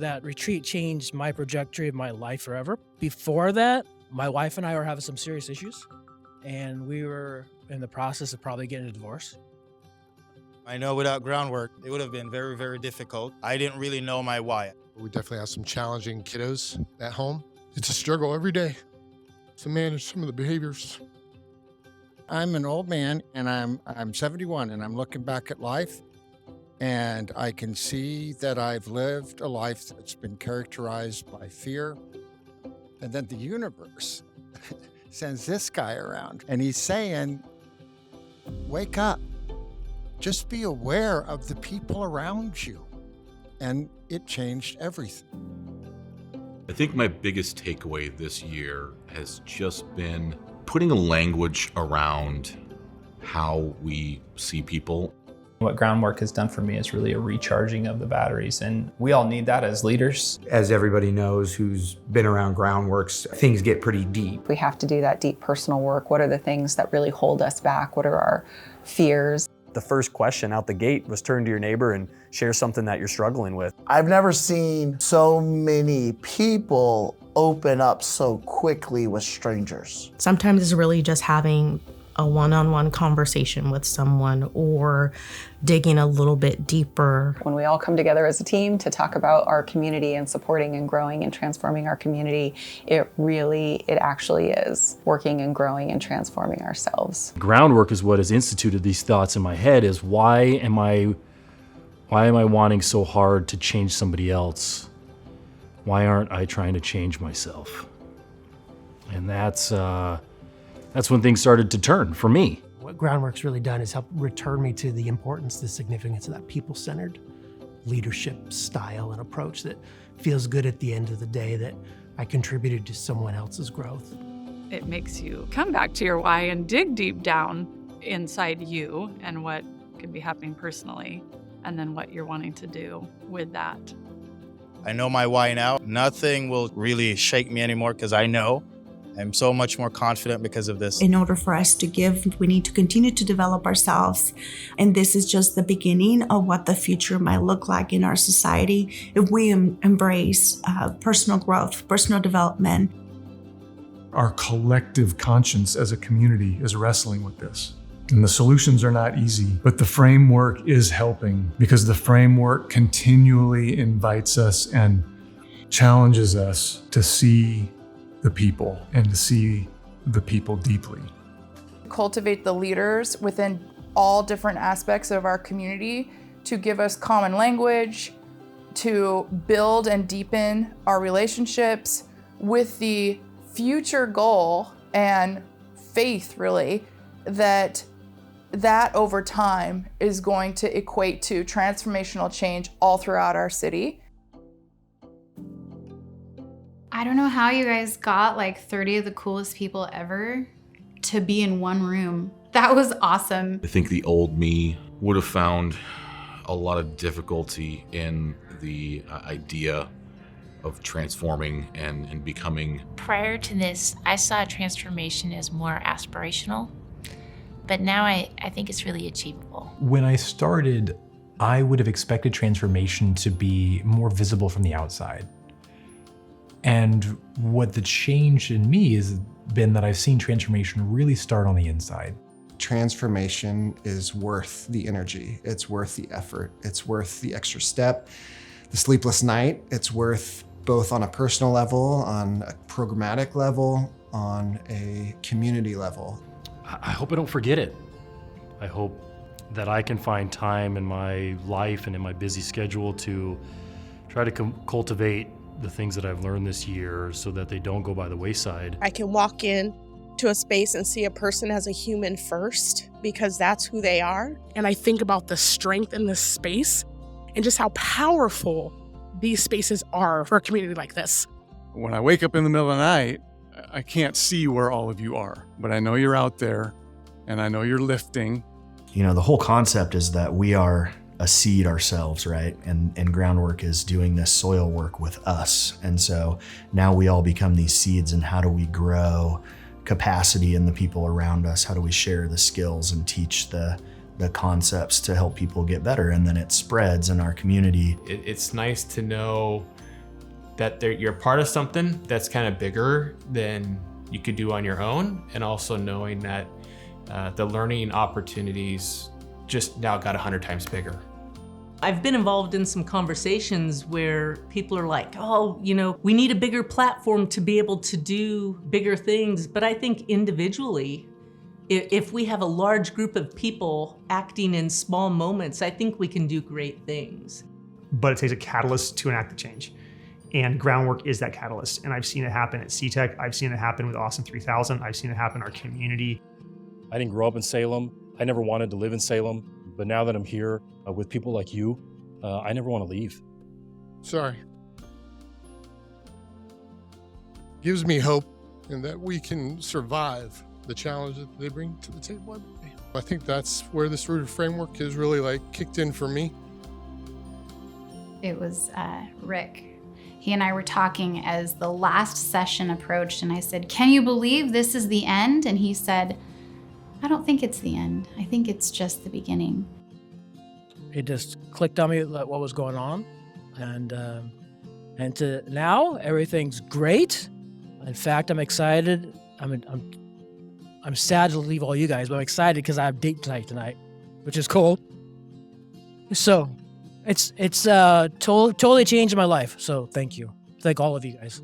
That retreat changed my trajectory of my life forever. Before that, my wife and I were having some serious issues, and we were in the process of probably getting a divorce. I know without Groundwork, it would have been very, very difficult. I didn't really know my why. We definitely have some challenging kiddos at home. It's a struggle every day to manage some of the behaviors. I'm an old man, and I'm 71, and I'm looking back at life, and I can see that I've lived a life that's been characterized by fear. And then the universe sends this guy around, and he's saying, wake up. Just be aware of the people around you. And it changed everything. I think my biggest takeaway this year has just been putting a language around how we see people. What Groundwork has done for me is really a recharging of the batteries, and we all need that as leaders. As everybody knows who's been around Groundworks, things get pretty deep. We have to do that deep personal work. What are the things that really hold us back? What are our fears? The first question out the gate was turn to your neighbor and share something that you're struggling with. I've never seen so many people open up so quickly with strangers. Sometimes it's really just having a one-on-one conversation with someone or digging a little bit deeper. When we all come together as a team to talk about our community and supporting and growing and transforming our community, it actually is working and growing and transforming ourselves. Groundwork is what has instituted these thoughts in my head is why am I wanting so hard to change somebody else? Why aren't I trying to change myself? And that's when things started to turn for me. What Groundwork's really done is help return me to the importance, the significance of that people-centered leadership style and approach that feels good at the end of the day that I contributed to someone else's growth. It makes you come back to your why and dig deep down inside you and what could be happening personally, and then what you're wanting to do with that. I know my why now. Nothing will really shake me anymore because I know. I'm so much more confident because of this. In order for us to give, we need to continue to develop ourselves. And this is just the beginning of what the future might look like in our society if we embrace personal growth, personal development. Our collective conscience as a community is wrestling with this. And the solutions are not easy, but the framework is helping because the framework continually invites us and challenges us to see the people and to see the people deeply. Cultivate the leaders within all different aspects of our community to give us common language, to build and deepen our relationships with the future goal and faith, really, that over time is going to equate to transformational change all throughout our city. I don't know how you guys got like 30 of the coolest people ever to be in one room. That was awesome. I think the old me would have found a lot of difficulty in the idea of transforming and becoming. Prior to this, I saw transformation as more aspirational, but now I think it's really achievable. When I started, I would have expected transformation to be more visible from the outside. And what the change in me has been that I've seen transformation really start on the inside. Transformation is worth the energy. It's worth the effort. It's worth the extra step, the sleepless night. It's worth both on a personal level, on a programmatic level, on a community level. I hope I don't forget it. I hope that I can find time in my life and in my busy schedule to try to cultivate the things that I've learned this year so that they don't go by the wayside. I can walk in to a space and see a person as a human first because that's who they are. And I think about the strength in this space and just how powerful these spaces are for a community like this. When I wake up in the middle of the night, I can't see where all of you are, but I know you're out there and I know you're lifting. You know, the whole concept is that we are a seed ourselves, right? And Groundwork is doing this soil work with us. And so now we all become these seeds, and how do we grow capacity in the people around us? How do we share the skills and teach the concepts to help people get better? And then it spreads in our community. It's nice to know that you're part of something that's kind of bigger than you could do on your own, and also knowing that the learning opportunities just now got 100 times bigger. I've been involved in some conversations where people are like, oh, we need a bigger platform to be able to do bigger things. But I think individually, if we have a large group of people acting in small moments, I think we can do great things. But it takes a catalyst to enact the change. And Groundwork is that catalyst. And I've seen it happen at CTEC. I've seen it happen with Austin 3000. I've seen it happen in our community. I didn't grow up in Salem. I never wanted to live in Salem. But now that I'm here with people like you, I never want to leave. Sorry. Gives me hope in that we can survive the challenge that they bring to the table every day. I think that's where this rooted framework is really kicked in for me. It was Rick. He and I were talking as the last session approached, and I said, "Can you believe this is the end?" And he said, "I don't think it's the end. I think it's just the beginning." It just clicked on me what was going on, and to now everything's great. In fact, I'm excited. I'm sad to leave all you guys, but I'm excited because I have date night tonight, which is cool. So it's totally changed my life. So thank you. Thank all of you guys.